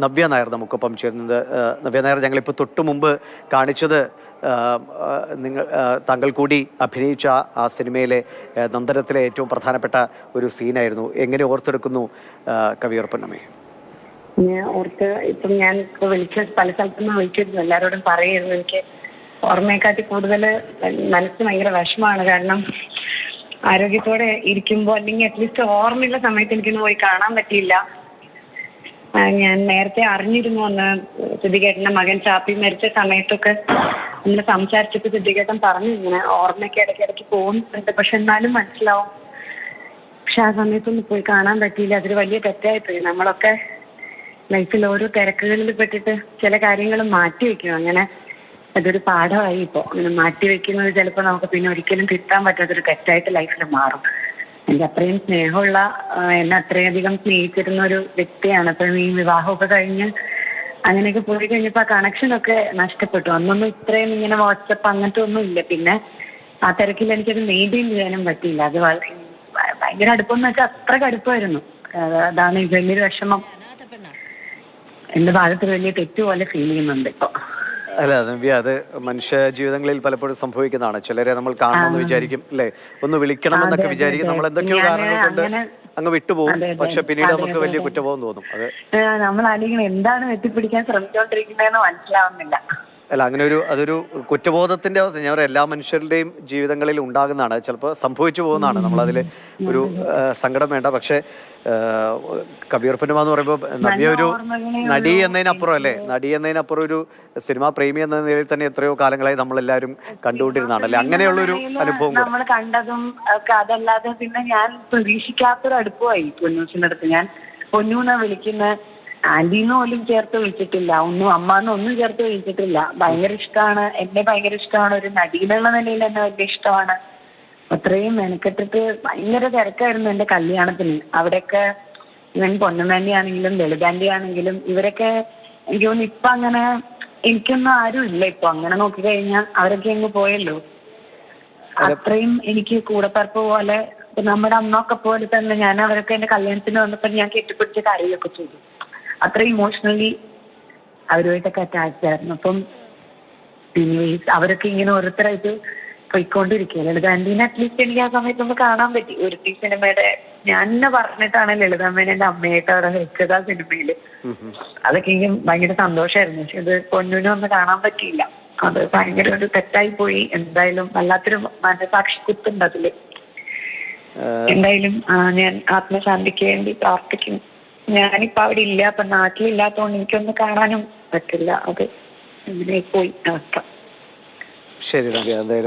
നവ്യ നായർ നമുക്കൊപ്പം ചേരുന്നത്. നവ്യ നായർ, ഞങ്ങളിപ്പോൾ തൊട്ടു മുമ്പ് കാണിച്ചത് താങ്കൾ കൂടി അഭിനയിച്ച ആ സിനിമയിലെ നന്ദനത്തിലെ ഏറ്റവും പ്രധാനപ്പെട്ട ഒരു സീനായിരുന്നു. എങ്ങനെ ഓർത്തെടുക്കുന്നു കവിയൂർ പൊന്നമ്മേ? ഞാൻ ഓർത്ത് ഇപ്പം ഞാൻ ഇപ്പോൾ പല സ്ഥലത്തുനിന്ന് വിളിച്ചിരുന്നു, എല്ലാവരോടും പറയായിരുന്നു. എനിക്ക് ഓർമ്മയെക്കാട്ടി കൂടുതൽ മനസ്സ് ഭയങ്കര വിഷമമാണ്. കാരണം ആരോഗ്യത്തോടെ ഇരിക്കുമ്പോൾ അല്ലെങ്കിൽ അറ്റ്ലീസ്റ്റ് ഓർമ്മയുള്ള സമയത്ത് എനിക്കൊന്ന് പോയി കാണാൻ പറ്റിയില്ല. ഞാൻ നേരത്തെ അറിഞ്ഞിരുന്നു അന്ന് സിദ്ദിഖേട്ടൻ്റെ മകൻ ഷാപ്പി മരിച്ച സമയത്തൊക്കെ നമ്മൾ സംസാരിച്ചപ്പോൾ സിദ്ദിഖേട്ടൻ പറഞ്ഞു ഇങ്ങനെ ഓർമ്മയ്ക്ക് ഇടയ്ക്കിടയ്ക്ക് പോകുന്നുണ്ട്, പക്ഷെ എന്നാലും മനസ്സിലാവും. പക്ഷെ ആ സമയത്തൊന്നും പോയി കാണാൻ പറ്റിയില്ല. അതൊരു വലിയ തെറ്റായിപ്പോയി. നമ്മളൊക്കെ ലൈഫിൽ ഓരോ തിരക്കുകളിൽ പെട്ടിട്ട് ചില കാര്യങ്ങൾ മാറ്റി വെക്കും. അങ്ങനെ അതൊരു പാഠമായി. ഇപ്പോൾ അങ്ങനെ മാറ്റി വെക്കുന്നത് ചിലപ്പോൾ നമുക്ക് പിന്നെ ഒരിക്കലും തിരുത്താൻ പറ്റാത്തൊരു തെറ്റായിട്ട് ലൈഫിൽ മാറും. എനിക്ക് അത്രയും സ്നേഹമുള്ള, എന്നെ അത്രയധികം സ്നേഹിച്ചിരുന്ന ഒരു വ്യക്തിയാണ്. അപ്പം ഈ വിവാഹമൊക്കെ കഴിഞ്ഞ് അങ്ങനെയൊക്കെ പോയി കഴിഞ്ഞപ്പോൾ ആ കണക്ഷനൊക്കെ നഷ്ടപ്പെട്ടു. അന്നൊന്നും ഇത്രയും ഇങ്ങനെ വാട്സപ്പ് അങ്ങനത്തെ ഒന്നും ഇല്ല. പിന്നെ ആ തിരക്കിൽ എനിക്കത് മെയിൻറ്റെയിൻ ചെയ്യാനും പറ്റിയില്ല. അത് ഭയങ്കര അടുപ്പമെന്ന് വെച്ചാൽ അത്ര കടുപ്പമായിരുന്നു. അതാണ് വലിയൊരു വിഷമം. എന്റെ ഭാഗത്ത് വലിയ തെറ്റ് പോലെ ഫീൽ ചെയ്യുന്നുണ്ട് ഇപ്പൊ. അല്ല നവ്യ, അത് മനുഷ്യ ജീവിതങ്ങളിൽ പലപ്പോഴും സംഭവിക്കുന്നതാണ്. ചിലരെ നമ്മൾ കാണണമെന്ന് വിചാരിക്കും, അല്ലേ, ഒന്ന് വിളിക്കണമെന്നൊക്കെ വിചാരിക്കും. നമ്മൾ എന്തൊക്കെയോ കാരണങ്ങൾ കൊണ്ട് അങ്ങ് വിട്ടുപോകും. പക്ഷെ പിന്നീട് നമുക്ക് വലിയ കുറ്റബോധം തോന്നും. അത് നമ്മൾ ആരെങ്കിലും എന്താണ് എത്തിപ്പിടിക്കാൻ ശ്രമിച്ചുകൊണ്ടിരിക്കുന്നതെന്ന് മനസ്സിലാവുന്നില്ല. അല്ല, അങ്ങനെ അതൊരു കുറ്റബോധത്തിന്റെ അവസ്ഥ ഞാൻ എല്ലാ മനുഷ്യരുടെയും ജീവിതങ്ങളിൽ ഉണ്ടാകുന്നതാണ്. ചിലപ്പോൾ സംഭവിച്ചു പോകുന്നതാണ്. നമ്മളതിൽ ഒരു സങ്കടം വേണ്ട. പക്ഷെ കവിയൂർ പൊന്നമ്മ എന്ന് പറയുമ്പോൾ നവ്യ ഒരു നടി എന്നതിനപ്പുറം, അല്ലേ, നടി എന്നതിനപ്പുറം ഒരു സിനിമാ പ്രേമി എന്ന നിലയിൽ തന്നെ എത്രയോ കാലങ്ങളായി നമ്മളെല്ലാവരും കണ്ടുകൊണ്ടിരുന്നതാണ്, അല്ലേ? അങ്ങനെയുള്ളൊരു അനുഭവം നമ്മൾ കണ്ടതും ഒക്കെ. അതല്ലാതെ പിന്നെ ഞാൻ പ്രതീക്ഷിക്കാത്തൊരു അടുപ്പമായി പൊന്നൂസിന്റെ അടുത്ത്. ഞാൻ പൊന്നൂന്ന് വിളിക്കുന്ന ആന്റിന്ന് പോലും ചേർത്ത് വിളിച്ചിട്ടില്ല, ഒന്നും അമ്മന്ന് ഒന്നും ചേർത്ത് വിളിച്ചിട്ടില്ല. ഭയങ്കര ഇഷ്ടമാണ്, എന്നെ ഭയങ്കര ഇഷ്ടമാണ്. ഒരു നടീന്നുള്ള നിലയിൽ എന്നെ വലിയ ഇഷ്ടമാണ്. അത്രയും മെനക്കെട്ടിട്ട് ഭയങ്കര തിരക്കായിരുന്നു എന്റെ കല്യാണത്തിന്. അവിടെയൊക്കെ ഇവൻ പൊന്നമ്മേന്റെ ആണെങ്കിലും ലളിതാന്റെ ആണെങ്കിലും ഇവരൊക്കെ എനിക്ക് തോന്നുന്നു ഇപ്പൊ അങ്ങനെ എനിക്കൊന്നും ആരും ഇല്ല. ഇപ്പൊ അങ്ങനെ നോക്കിക്കഴിഞ്ഞാൽ അവരൊക്കെ അങ്ങ് പോയല്ലോ. അത്രയും എനിക്ക് കൂടപ്പറപ്പ് പോലെ നമ്മുടെ അമ്മയൊക്കെ പോലെ തന്നെ ഞാൻ അവരൊക്കെ എന്റെ കല്യാണത്തിന് വന്നപ്പോൾ ഞാൻ കെട്ടിപ്പിടിച്ച് കരയൊക്കെ ചെയ്തു. അത്ര ഇമോഷണലി അവരുമായിട്ടൊക്കെ അറ്റാച്ച്ഡ് ആയിരുന്നു. അപ്പം പിന്നെ അവരൊക്കെ ഇങ്ങനെ ഓരോരുത്തരായിട്ട് പോയിക്കൊണ്ടിരിക്കുക. ലളിതാന്റീനെ അറ്റ്ലീസ്റ്റ് എനിക്ക് ആ സമയത്തൊന്ന് കാണാൻ പറ്റി. ഒരു സിനിമയുടെ ഞാൻ തന്നെ പറഞ്ഞിട്ടാണ് ലളിതാമ്മേനെ എന്റെ അമ്മയായിട്ട് അവിടെ വെച്ചത് ആ സിനിമയില്. അതൊക്കെ എനിക്ക് ഭയങ്കര സന്തോഷമായിരുന്നു. പക്ഷെ ഇത് പൊന്നൂനെ ഒന്ന് കാണാൻ പറ്റിയില്ല. അത് ഭയങ്കര ഒരു തെറ്റായി പോയി. എന്തായാലും വല്ലാത്തൊരു മനസാക്ഷി കുത്തുണ്ട് അതില്. എന്തായാലും ഞാൻ ആത്മശാന്തിക്ക് വേണ്ടി പ്രാർത്ഥിക്കുന്നു. ഞാനിപ്പോ അവിടെ ഇല്ല, അപ്പൊ നാട്ടിലില്ലാത്തതുകൊണ്ട് എനിക്കൊന്ന് കാണാനും പറ്റില്ല. അത് ഇങ്ങനെ പോയി അവസ്ഥ. ശരി നവ്യ, എന്തായാലും